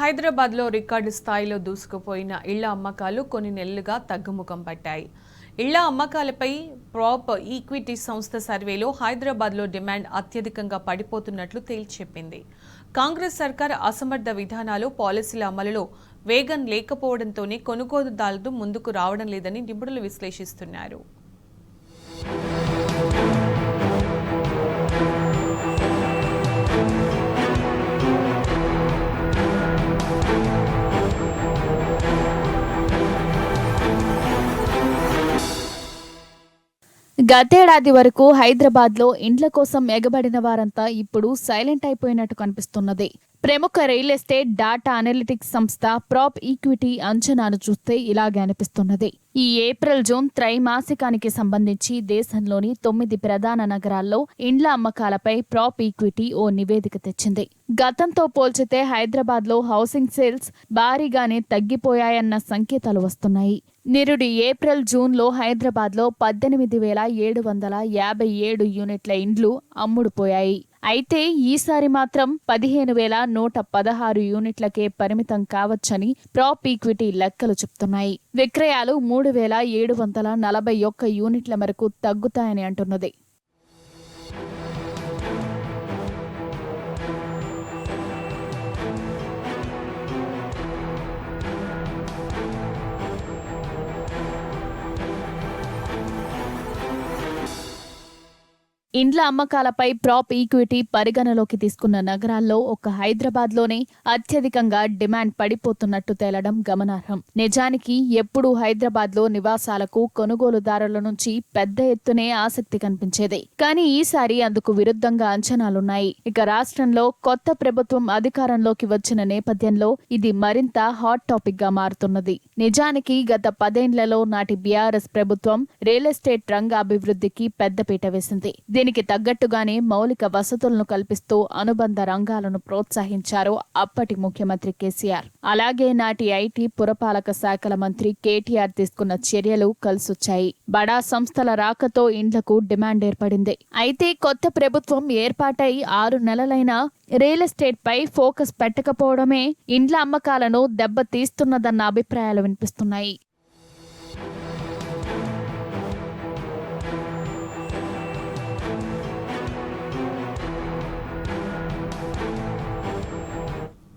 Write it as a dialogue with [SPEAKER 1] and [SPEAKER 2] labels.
[SPEAKER 1] హైదరాబాద్లో రికార్డు స్థాయిలో దూసుకుపోయిన ఇళ్ల అమ్మకాలు కొన్ని నెలలుగా తగ్గుముఖం పట్టాయి. ఇళ్ల అమ్మకాలపై ప్రాప్ ఈక్విటీ సంస్థ సర్వేలో హైదరాబాద్లో డిమాండ్ అత్యధికంగా పడిపోతున్నట్లు తేల్చెప్పింది. కాంగ్రెస్ సర్కార్ అసమర్థ విధానాలు, పాలసీల అమలులో వేగం లేకపోవడంతోనే కొనుగోలుదారులు ముందుకు రావడం లేదని నిపుణులు విశ్లేషిస్తున్నారు.
[SPEAKER 2] గతేడాది వరకు హైదరాబాద్లో ఇండ్ల కోసం ఎగబడిన వారంతా ఇప్పుడు సైలెంట్ అయిపోయినట్టు కనిపిస్తున్నది. ప్రముఖ రియల్ ఎస్టేట్ డాటా అనలిటిక్స్ సంస్థ ప్రాప్ ఈక్విటీ అంచనాను చూస్తే ఇలాగే అనిపిస్తున్నది. ఈ ఏప్రిల్-జూన్ త్రైమాసికానికి సంబంధించి దేశంలోని 9 ప్రధాన నగరాల్లో ఇండ్ల అమ్మకాలపై ప్రాప్ ఈక్విటీ ఓ నివేదిక తెచ్చింది. గతంతో పోల్చితే హైదరాబాద్లో హౌసింగ్ సేల్స్ భారీగానే తగ్గిపోయాయన్న సంకేతాలు వస్తున్నాయి. నిరుడి ఏప్రిల్-జూన్లో హైదరాబాద్లో 18,757 యూనిట్ల ఇండ్లు అమ్ముడుపోయాయి. అయితే ఈసారి మాత్రం 15,116 యూనిట్లకే పరిమితం కావచ్చని ప్రాప్ ఈక్విటీ లెక్కలు చెప్తున్నాయి. విక్రయాలు 3,741 యూనిట్ల మేరకు తగ్గుతాయని అంటున్నది. ఇండ్ల అమ్మకాలపై ప్రాప్ ఈక్విటీ పరిగణలోకి తీసుకున్న నగరాల్లో ఒక్క హైదరాబాద్లోనే అత్యధికంగా డిమాండ్ పడిపోతున్నట్టు తేలడం గమనార్హం. నిజానికి ఎప్పుడూ హైదరాబాద్లో నివాసాలకు కొనుగోలుదారుల నుంచి పెద్ద ఎత్తునే ఆసక్తి కనిపించేది. కానీ ఈసారి అందుకు విరుద్ధంగా అంచనాలున్నాయి. ఇక రాష్ట్రంలో కొత్త ప్రభుత్వం అధికారంలోకి వచ్చిన నేపథ్యంలో ఇది మరింత హాట్ టాపిక్ గా మారుతున్నది. నిజానికి గత 10 ఏళ్లలో నాటి బీఆర్ఎస్ ప్రభుత్వం రియల్ ఎస్టేట్ రంగ అభివృద్ధికి పెద్దపీట వేసింది. దీనికి తగ్గట్టుగానే మౌలిక వసతులను కల్పిస్తూ అనుబంధ రంగాలను ప్రోత్సహించారు అప్పటి ముఖ్యమంత్రి కేసీఆర్. అలాగే నాటి ఐటీ పురపాలక శాఖల మంత్రి కేటీఆర్ తీసుకున్న చర్యలు కలిసొచ్చాయి. బడా సంస్థల రాకతో ఇండ్లకు డిమాండ్ ఏర్పడింది. అయితే కొత్త ప్రభుత్వం ఏర్పాటై 6 నెలలైనా రియల్ ఎస్టేట్ పై ఫోకస్ పెట్టకపోవడమే ఇండ్ల అమ్మకాలను దెబ్బతీస్తున్నదన్న అభిప్రాయాలు వినిపిస్తున్నాయి.